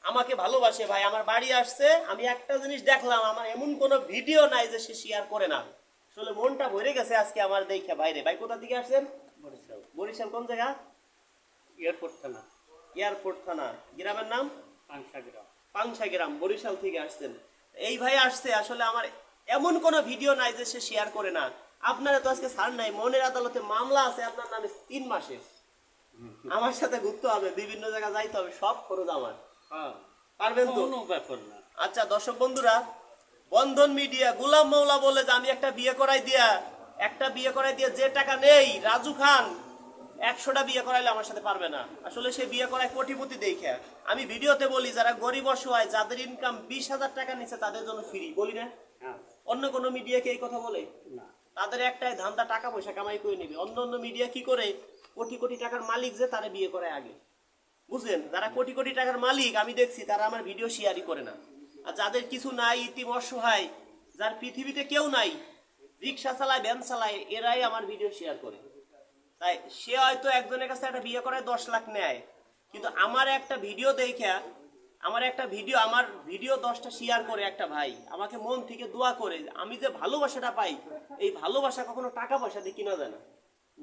আমাকে ভালোবাসে ভাই, আমার বাড়ি আসছে। আমি একটা জিনিস দেখলাম, আমার এমন কোনো ভিডিও নাই যে সে শেয়ার করে না। আসলে মনটা ভরে গেছে আজকে আমার দেখে। বাইরে ভাই কোথা থেকে আসছেন? বরিশাল বরিশাল কোন জায়গা? এয়ারপোর্ট থানা এয়ারপোর্ট থানা। গ্রামের নাম? পাংশা গ্রাম। পাংশা গ্রাম, বরিশাল থেকে আসছেন। এই ভাই আসছে, আসলে আমার এমন কোনো ভিডিও নাই যে সে শেয়ার করে না। আপনারা তো আজকে ছাড় নাই, মনের আদালতে মামলা আছে আপনার নামে 3 মাসে। আমার সাথে ঘুরতে হবে, বিভিন্ন জায়গায় যাইতে হবে, সব খরচ আমার। হ্যাঁ, পারবেন তো? কোনো ব্যাপার না। আচ্ছা দর্শক বন্ধুরা, বন্ধন মিডিয়া গোলাম মৌলা বলে যে আমি একটা বিয়ে করাই দিয়া যে টাকা নেই, রাজু খান 100টা বিয়ে করাইলে আমার সাথে পারবে না। আসলে সে বিয়ে করায় কোটিপতি দেখে। আমি ভিডিওতে বলি যারা গরিব অসহায়, যাদের ইনকাম 20,000 টাকা নিচে, তাদের জন্য ফ্রি, বলি না? হ্যাঁ, অন্য কোনো মিডিয়াকে এই কথা বলে? না, তাদের একটাই ধান্দা, টাকা পয়সা কামাই করে নেবে। অন্য অন্য মিডিয়া কি করে, কোটি কোটি টাকার মালিক যে তারা বিয়ে করে আগে, বুঝলেন? যারা কোটি কোটি টাকার মালিক আমি দেখছি, তারা আমার ভিডিও শেয়ারই করে না। আর যাদের কিছু নাই, ইতিম অসহায়, যার পৃথিবীতে কেউ নাই, রিক্সা চালায়, ভ্যান চালায়, এরাই আমার ভিডিও শেয়ার করে। তাই সে হয়তো একজনের কাছে একটা বিয়ে করায় 10 লাখ নেয়, কিন্তু আমার একটা ভিডিও দেখে, আমার ভিডিও 10টা শেয়ার করে একটা ভাই, আমাকে মন থেকে দোয়া করে, আমি যে ভালোবাসাটা পাই, এই ভালোবাসা কখনো টাকা পয়সা দিয়ে কিনা যায় না।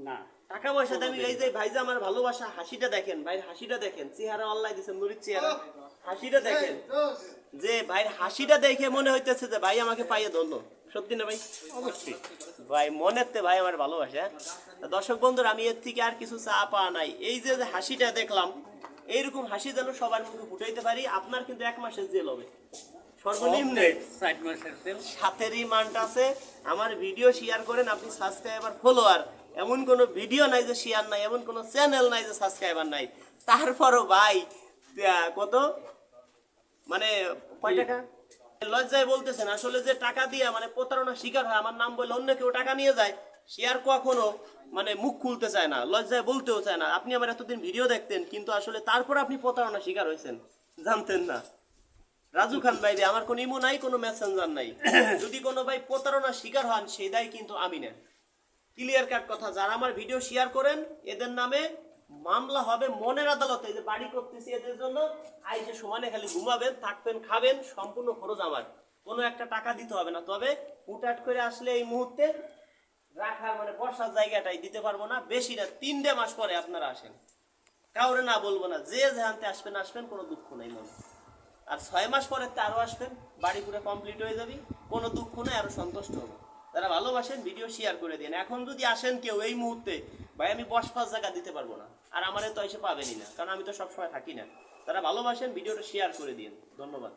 না। টাকা পয়সা দামি এই যে ভাই যে আমার ভালোবাসা, হাসিটা দেখেন ভাই, হাসিটা দেখেন, চেহারা আল্লাহ দিয়েছেন নুরির চেহারা, হাসিটা দেখেন, যে ভাইয়ের হাসিটা দেখে মনে হইতেছে যে ভাই আমাকে পাইয়ে ধন্য। সত্যি না ভাই? অবশ্যই। ভাই মনেতে ভাই আমার ভালোবাসা। দর্শক বন্ধুরা, আমি এর থেকে আর কিছু চা পাওয়া নাই। এই যে যে হাসিটা দেখলাম, এইরকম হাসি যেন সবার মুখে ফুটাইতে পারি। আপনার কিন্তু 1 মাসের জেল হবে সর্বনিম্ন। 7 মাসের তেল। সাথে রিমান্ড আছে। আমার ভিডিও শেয়ার করেন, আপনি সাবস্ক্রাইবার ফলোয়ার, এমন কোনো ভিডিও নাই যে শেয়ার নাই, এমন কোনো চ্যানেল নাই যে সাবস্ক্রাইবার নাই। তারপরও ভাই কত, মানে কয় টাকা লজ্জায় বলতেছেন। আসলে যে টাকা দিয়ে মানে প্রতারণা শিকার হয়, আমার নাম বলে অন্য কেউ টাকা নিয়ে যায়, সে আর কখনো মানে মুখ খুলতে চায় না, লজ্জায় বলতেও চায় না। আপনি আমার এতদিন ভিডিও দেখতেন, কিন্তু আসলে তারপর আপনি প্রতারণা শিকার হয়েছেন, জানতেন না। রাজু খান ভাই রে, আমার কোনো ইমো নাই, কোনো মেসেঞ্জার নাই। যদি কোনো ভাই প্রতারণার শিকার হন, সেই দায় কিন্তু আমি না। ক্লিয়ার কাট কথা, যারা আমার ভিডিও শেয়ার করেন, এদের নামে মামলা হবে মনের আদালতে। যে বাড়ি করতেছি এদের জন্য, আইসে সমানে খালি ঘুমাবেন, থাকবেন, খাবেন, সম্পূর্ণ খরচ আমার, কোনো একটা টাকা দিতে হবে না। তবে হুটহাট করে আসলে এই মুহূর্তে রাখার মানে বসার জায়গাটাই দিতে পারবো না। বেশি না, 3 মাস পরে আপনারা আসেন, কাউরে না বলবো না, যে যেহানতে আসবেন আসবেন, কোনো দুঃখ নেই মনে। আর 6 মাস পরে আরো আসবেন, বাড়ি পুরো কমপ্লিট হয়ে যাবি, কোনো দুঃখ নেই, আরো সন্তুষ্ট হবো। যারা ভালোবাসেন ভিডিও শেয়ার করে দিন। এখন যদি আসেন কেউ এই মুহূর্তে, ভাই আমি 5 জায়গা দিতে পারবো না, আর আমারে তো এসে পাবেনই না, কারণ আমি তো সবসময় থাকি না। যারা ভালোবাসেন ভিডিওটা শেয়ার করে দিন। ধন্যবাদ।